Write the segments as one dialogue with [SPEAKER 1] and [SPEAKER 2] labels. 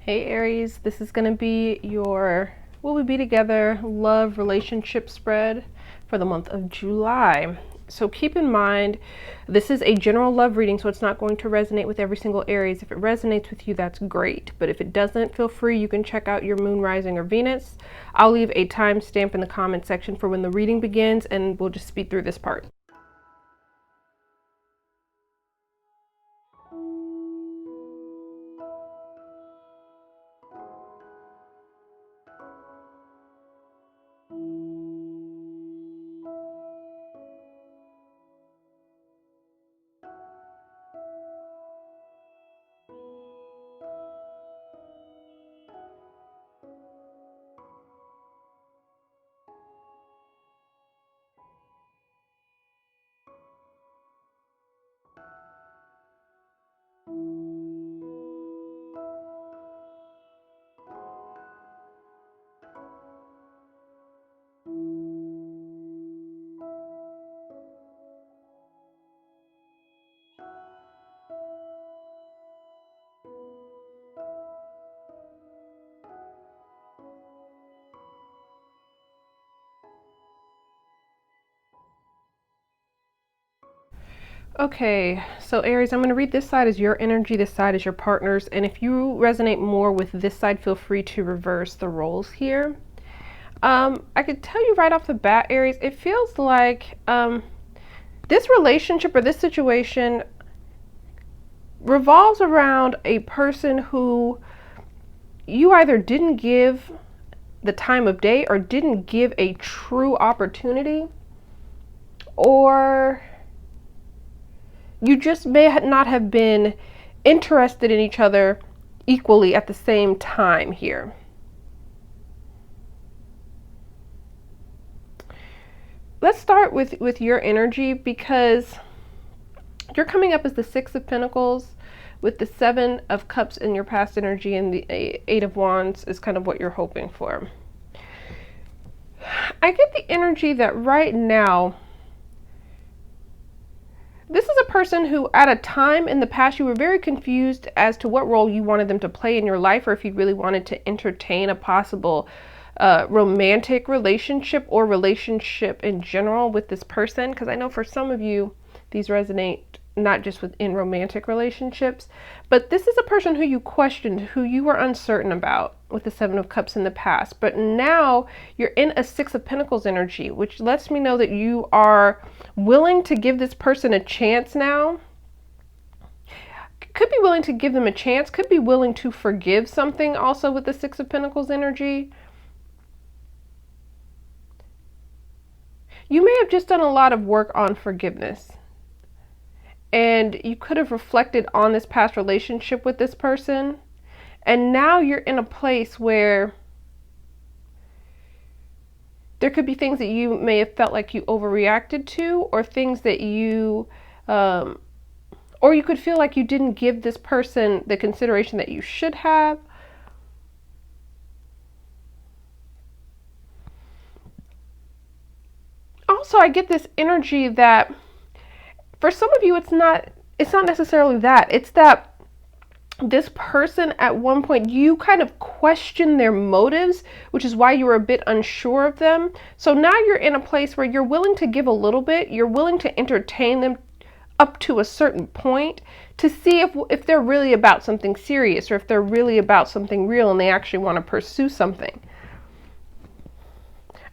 [SPEAKER 1] Hey Aries, this is going to be your Will We Be Together love relationship spread for the month of July. So keep in mind, this is a general love reading, so it's not going to resonate with every single Aries. If it resonates with you, that's great. But if it doesn't, feel free. You can check out your moon, rising, or Venus. I'll leave a timestamp in the comment section for when the reading begins, and we'll just speed through this part. Okay, so Aries, I'm going to read this side as your energy, this side as your partner's, and if you resonate more with this side, feel free to reverse the roles here. I could tell you right off the bat, Aries, it feels like this relationship or this situation revolves around a person who you either didn't give the time of day or didn't give a true opportunity, or you just may not have been interested in each other equally at the same time here. Let's start with your energy, because you're coming up as the Six of Pentacles with the Seven of Cups in your past energy, and the Eight of Wands is kind of what you're hoping for. I get the energy that right now, this is a person who at a time in the past you were very confused as to what role you wanted them to play in your life, or if you really wanted to entertain a possible romantic relationship or relationship in general with this person. Because I know for some of you, these resonate not just within romantic relationships, but this is a person who you questioned, who you were uncertain about with the Seven of Cups in the past. But now you're in a Six of Pentacles energy, which lets me know that you are willing to give this person a chance now. Could be willing to give them a chance, could be willing to forgive something also with the Six of Pentacles energy. You may have just done a lot of work on forgiveness, and you could have reflected on this past relationship with this person, and now you're in a place where there could be things that you may have felt like you overreacted to, or things that you or you could feel like you didn't give this person the consideration that you should have. Also, I get this energy that for some of you, it's not necessarily that. It's that this person at one point, you kind of questioned their motives, which is why you were a bit unsure of them. So now you're in a place where you're willing to give a little bit. You're willing to entertain them up to a certain point to see if they're really about something serious, or if they're really about something real and they actually want to pursue something.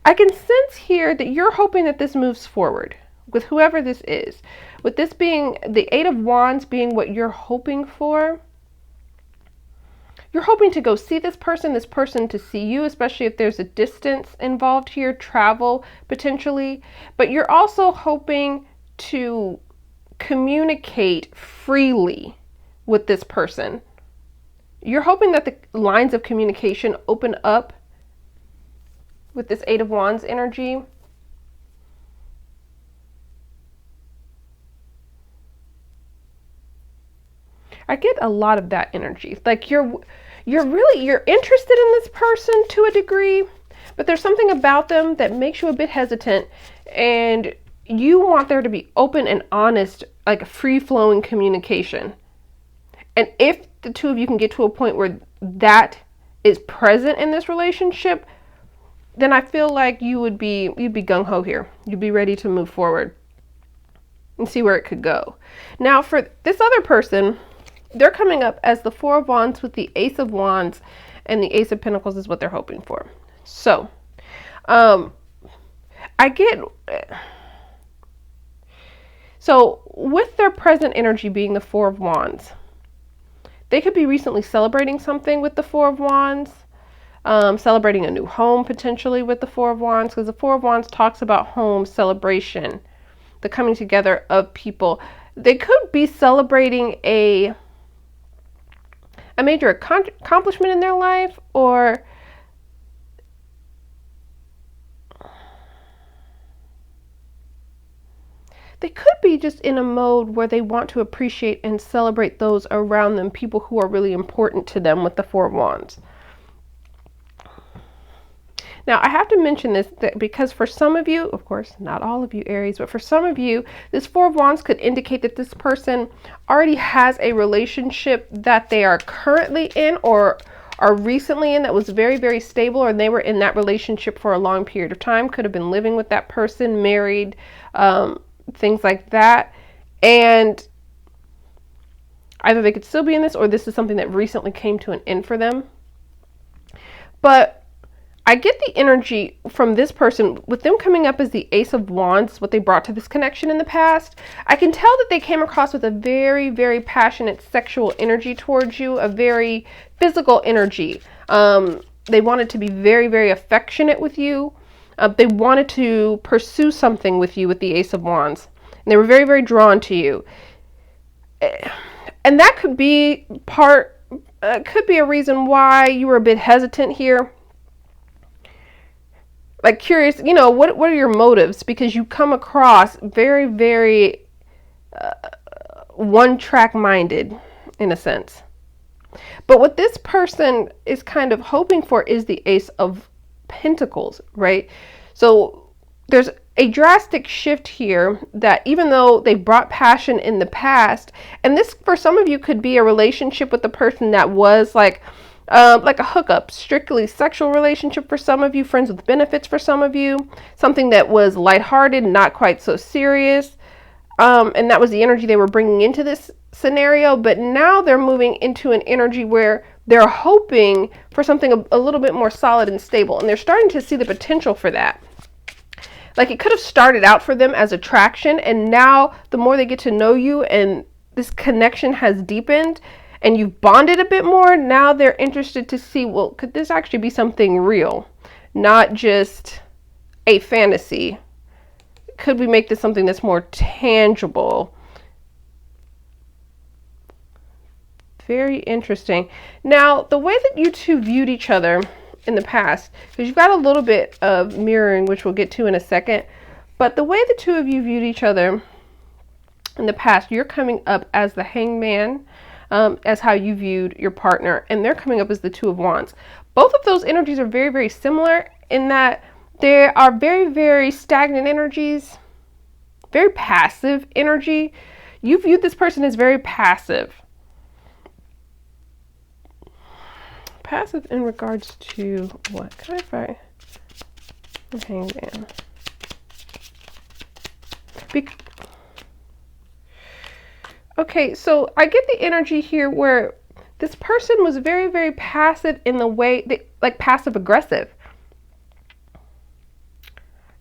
[SPEAKER 1] I can sense here that you're hoping that this moves forward with whoever this is. With this being the Eight of Wands being what you're hoping for, you're hoping to go see this person to see you, especially if there's a distance involved here, travel potentially. But you're also hoping to communicate freely with this person. You're hoping that the lines of communication open up with this Eight of Wands energy. I get a lot of that energy. Like you're interested in this person to a degree, but there's something about them that makes you a bit hesitant, and you want there to be open and honest, like free-flowing communication. And if the two of you can get to a point where that is present in this relationship, then I feel like you'd be gung-ho here. You'd be ready to move forward and see where it could go. Now, for this other person, they're coming up as the Four of Wands with the Ace of Wands, and the Ace of Pentacles is what they're hoping for. So, so with their present energy being the Four of Wands, they could be recently celebrating something with the Four of Wands, celebrating a new home potentially with the Four of Wands, because the Four of Wands talks about home, celebration, the coming together of people. They could be celebrating a major accomplishment in their life, or they could be just in a mode where they want to appreciate and celebrate those around them, people who are really important to them with the Four of Wands. Now, I have to mention this because for some of you, of course, not all of you Aries, but for some of you, this Four of Wands could indicate that this person already has a relationship that they are currently in or are recently in that was very, very stable, or they were in that relationship for a long period of time, could have been living with that person, married, things like that. And either they could still be in this, or this is something that recently came to an end for them. But I get the energy from this person with them coming up as the Ace of Wands, what they brought to this connection in the past. I can tell that they came across with a very, very passionate sexual energy towards you, a very physical energy. They wanted to be very, very affectionate with you. They wanted to pursue something with you with the Ace of Wands. And they were very, very drawn to you. And that could be could be a reason why you were a bit hesitant here. Like curious, what are your motives? Because you come across very, very one-track minded in a sense. But what this person is kind of hoping for is the Ace of Pentacles, right? So there's a drastic shift here that even though they brought passion in the past, and this for some of you could be a relationship with the person that was like a hookup, strictly sexual relationship for some of you, friends with benefits for some of you, something that was lighthearted, not quite so serious. And that was the energy they were bringing into this scenario. But now they're moving into an energy where they're hoping for something a little bit more solid and stable. And they're starting to see the potential for that. Like it could have started out for them as attraction. And now the more they get to know you and this connection has deepened, and you've bonded a bit more, now they're interested to see, well, could this actually be something real? Not just a fantasy. Could we make this something that's more tangible? Very interesting. Now, the way that you two viewed each other in the past, because you've got a little bit of mirroring, which we'll get to in a second, but the way the two of you viewed each other in the past, you're coming up as the Hangman, as how you viewed your partner, and they're coming up as the Two of Wands. Both of those energies are very, very similar in that they are very, very stagnant energies, very passive energy. You viewed this person as very passive. Passive in regards to what? Can I find the Hangman? Okay, so I get the energy here where this person was very, very passive in the way, like passive aggressive.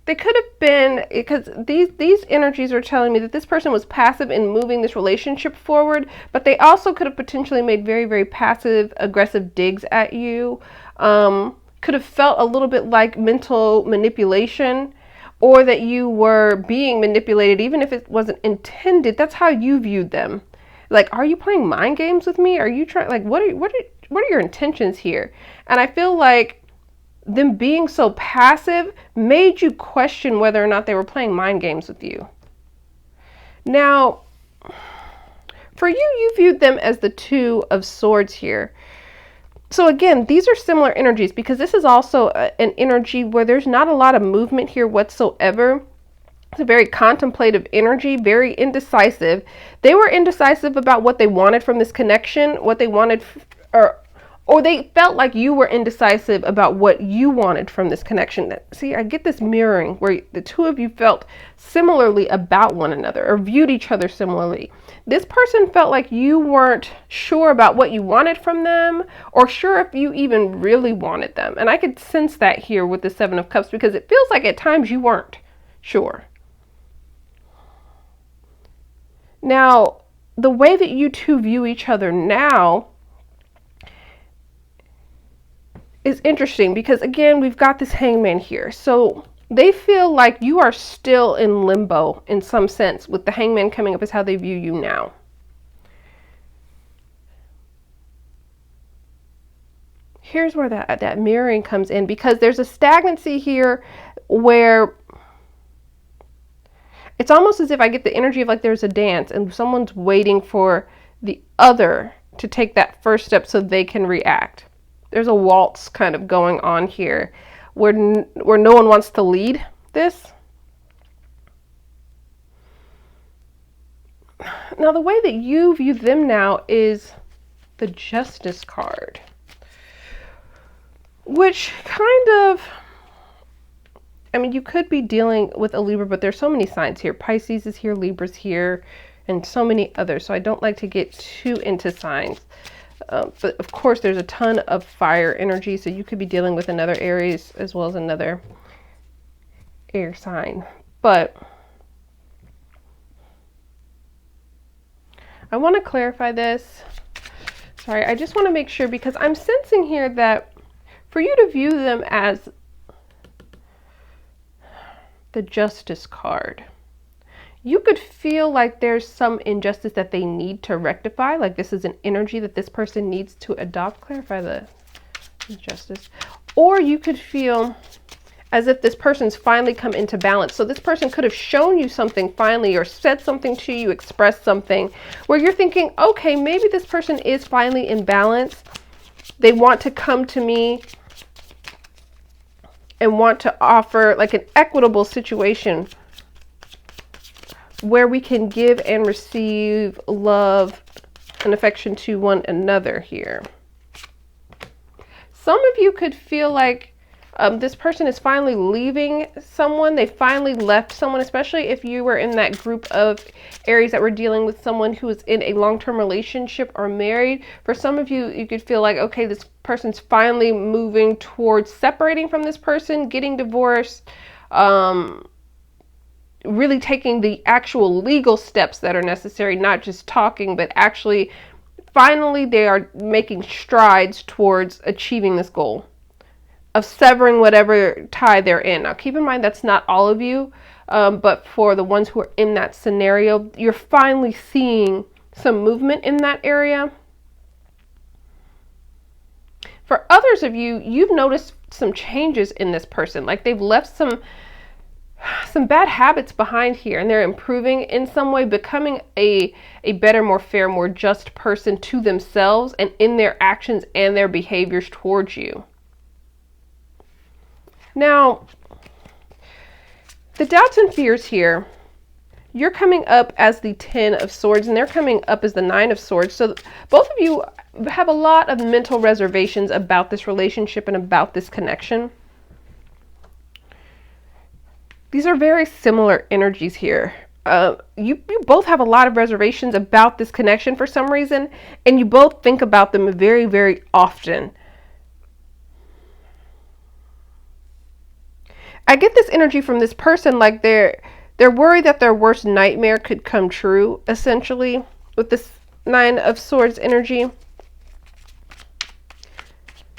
[SPEAKER 1] They could have been, because these energies are telling me that this person was passive in moving this relationship forward, but they also could have potentially made very, very passive aggressive digs at you. Could have felt a little bit like mental manipulation, or that you were being manipulated, even if it wasn't intended. That's how you viewed them. Like, are you playing mind games with me? Are you trying, like, what are your intentions here? And I feel like them being so passive made you question whether or not they were playing mind games with you. Now, for you, you viewed them as the Two of Swords here. So again, these are similar energies because this is also an energy where there's not a lot of movement here whatsoever. It's a very contemplative energy, very indecisive. They were indecisive about what they wanted from this connection, what they wanted, or they felt like you were indecisive about what you wanted from this connection. See, I get this mirroring where the two of you felt similarly about one another or viewed each other similarly. This person felt like you weren't sure about what you wanted from them or sure if you even really wanted them. And I could sense that here with the Seven of Cups because it feels like at times you weren't sure. Now, the way that you two view each other now is interesting because, again, we've got this Hangman here. So they feel like you are still in limbo in some sense, with the Hangman coming up as how they view you now. Here's where that mirroring comes in, because there's a stagnancy here where it's almost as if I get the energy of like there's a dance and someone's waiting for the other to take that first step so they can react. There's a waltz kind of going on here where no one wants to lead this. Now, the way that you view them now is the Justice card, which kind of, I mean, you could be dealing with a Libra, but there's so many signs here. Pisces is here, Libra's here, and so many others. So I don't like to get too into signs. But of course, there's a ton of fire energy, so you could be dealing with another Aries as well as another air sign. But I want to clarify this. Sorry, I just want to make sure, because I'm sensing here that for you to view them as the Justice card, you could feel like there's some injustice that they need to rectify, like this is an energy that this person needs to adopt. Clarify the Justice. Or you could feel as if this person's finally come into balance. So this person could have shown you something finally, or said something to you, expressed something where you're thinking, okay, maybe this person is finally in balance. They want to come to me and want to offer like an equitable situation where we can give and receive love and affection to one another here. Some of you could feel like this person is finally leaving someone. They finally left someone, especially if you were in that group of Aries that were dealing with someone who is in a long-term relationship or married. For some of you, you could feel like, okay, this person's finally moving towards separating from this person, getting divorced, really taking the actual legal steps that are necessary, not just talking, but actually, finally, they are making strides towards achieving this goal of severing whatever tie they're in. Now, keep in mind, that's not all of you, but for the ones who are in that scenario, you're finally seeing some movement in that area. For others of you, you've noticed some changes in this person, like they've left some bad habits behind here, and they're improving in some way, becoming a better, more fair, more just person to themselves and in their actions and their behaviors towards you. Now, the doubts and fears here, you're coming up as the 10 of Swords, and they're coming up as the 9 of Swords. So both of you have a lot of mental reservations about this relationship and about this connection. These are very similar energies here. You both have a lot of reservations about this connection for some reason, and you both think about them very, very often. I get this energy from this person like they're worried that their worst nightmare could come true, essentially, with this 9 of Swords energy.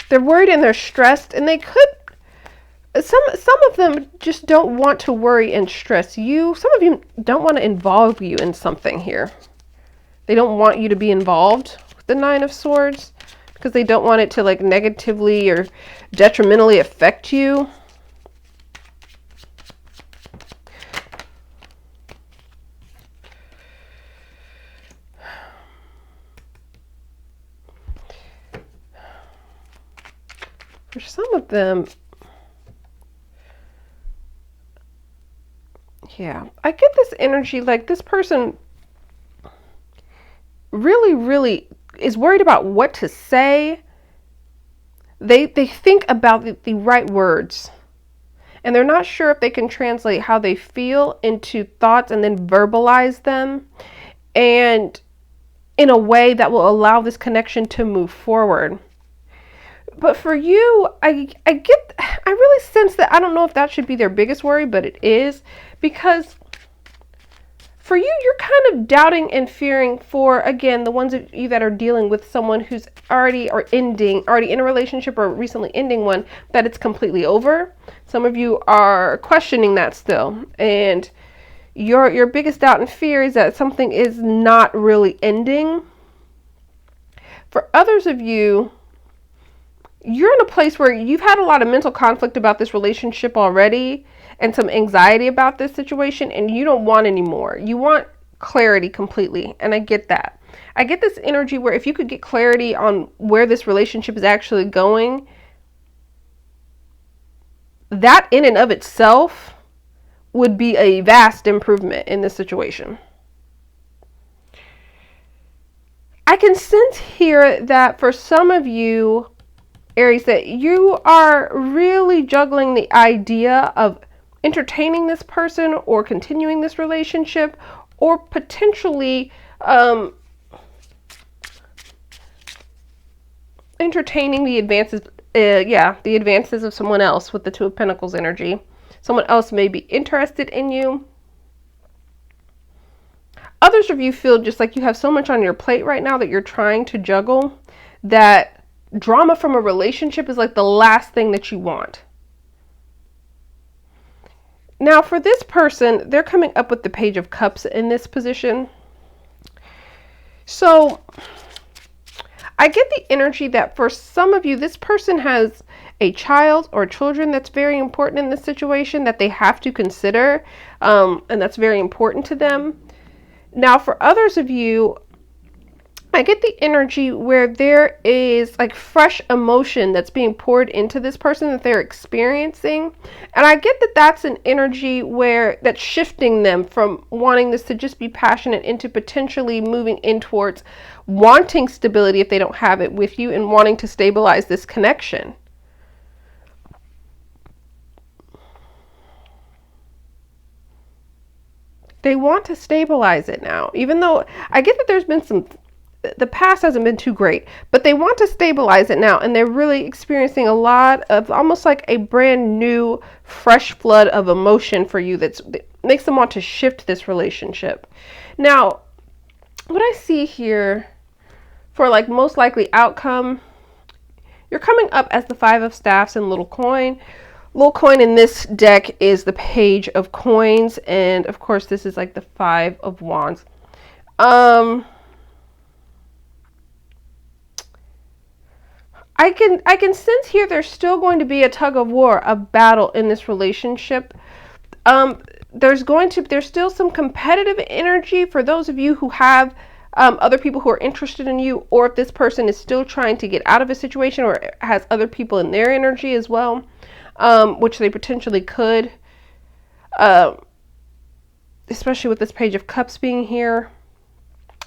[SPEAKER 1] They're worried and they're stressed, and they could, some of them just don't want to worry and stress you. Some of you don't want to involve you in something here. They don't want you to be involved with the 9 of Swords because they don't want it to like negatively or detrimentally affect you. For some of them, yeah, I get this energy like this person really, really is worried about what to say They think about the right words, and they're not sure if they can translate how they feel into thoughts and then verbalize them, and in a way that will allow this connection to move forward. But for you, I really sense that, I don't know if that should be their biggest worry, but it is, because for you, you're kind of doubting and fearing for, again, the ones of you that are dealing with someone who's already in a relationship or recently ending one, that it's completely over. Some of you are questioning that still. And your biggest doubt and fear is that something is not really ending. For others of you, you're in a place where you've had a lot of mental conflict about this relationship already, and some anxiety about this situation, and you don't want any more. You want clarity completely, and I get that. I get this energy where if you could get clarity on where this relationship is actually going, that in and of itself would be a vast improvement in this situation. I can sense here that for some of you, Aries, that you are really juggling the idea of entertaining this person or continuing this relationship, or potentially entertaining the advances of someone else with the Two of Pentacles energy. Someone else may be interested in you. Others of you feel just like you have so much on your plate right now that you're trying to juggle, that drama from a relationship is like the last thing that you want. Now, for this person, they're coming up with the Page of Cups in this position. So I get the energy that for some of you, this person has a child or children that's very important in this situation that they have to consider, and that's very important to them. Now, for others of you, I get the energy where there is like fresh emotion that's being poured into this person that they're experiencing. And I get that that's an energy where that's shifting them from wanting this to just be passionate into potentially moving in towards wanting stability if they don't have it with you, and wanting to stabilize this connection. They want to stabilize it now, even though I get that there's been the past hasn't been too great, but they want to stabilize it now, and they're really experiencing a lot of almost like a brand new, fresh flood of emotion for you that makes them want to shift this relationship. Now, what I see here for like most likely outcome, you're coming up as the Five of Staffs and Little Coin. Little Coin in this deck is the Page of Coins, and of course this is like the Five of Wands. I can sense here there's still going to be a tug of war, a battle in this relationship. There's still some competitive energy for those of you who have other people who are interested in you, or if this person is still trying to get out of a situation or has other people in their energy as well, which they potentially could, especially with this Page of Cups being here.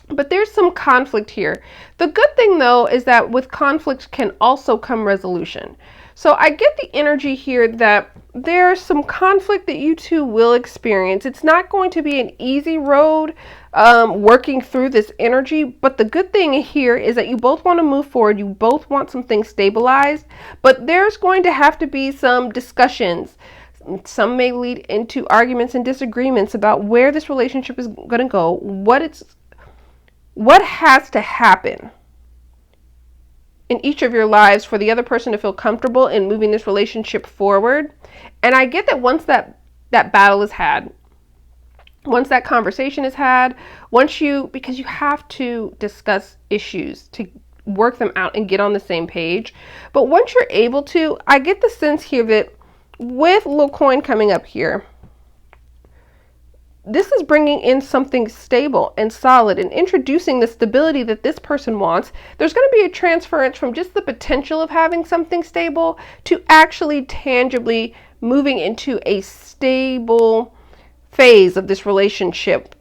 [SPEAKER 1] But there's some conflict here. The good thing, though, is that with conflict can also come resolution. So I get the energy here that there's some conflict that you two will experience. It's not going to be an easy road working through this energy. But the good thing here is that you both want to move forward. You both want some things stabilized. But there's going to have to be some discussions. Some may lead into arguments and disagreements about where this relationship is going to go, what has to happen in each of your lives for the other person to feel comfortable in moving this relationship forward. And I get that once that battle is had, once that conversation is had, because you have to discuss issues to work them out and get on the same page. But once you're able to, I get the sense here that with Little Coin coming up here, this is bringing in something stable and solid and introducing the stability that this person wants. There's going to be a transference from just the potential of having something stable to actually tangibly moving into a stable phase of this relationship.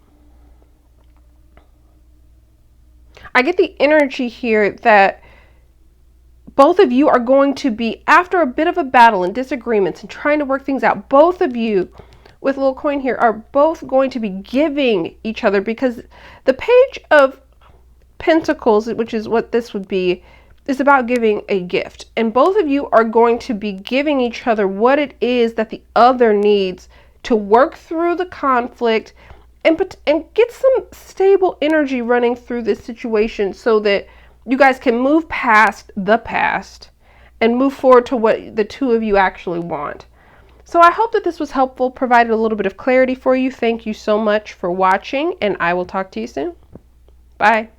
[SPEAKER 1] I get the energy here that both of you are going to be, after a bit of a battle and disagreements and trying to work things out, both of you with a little coin here are both going to be giving each other, because the Page of Pentacles, which is what this would be, is about giving a gift. And both of you are going to be giving each other what it is that the other needs to work through the conflict and get some stable energy running through this situation, so that you guys can move past the past and move forward to what the two of you actually want. So I hope that this was helpful, provided a little bit of clarity for you. Thank you so much for watching, and I will talk to you soon. Bye.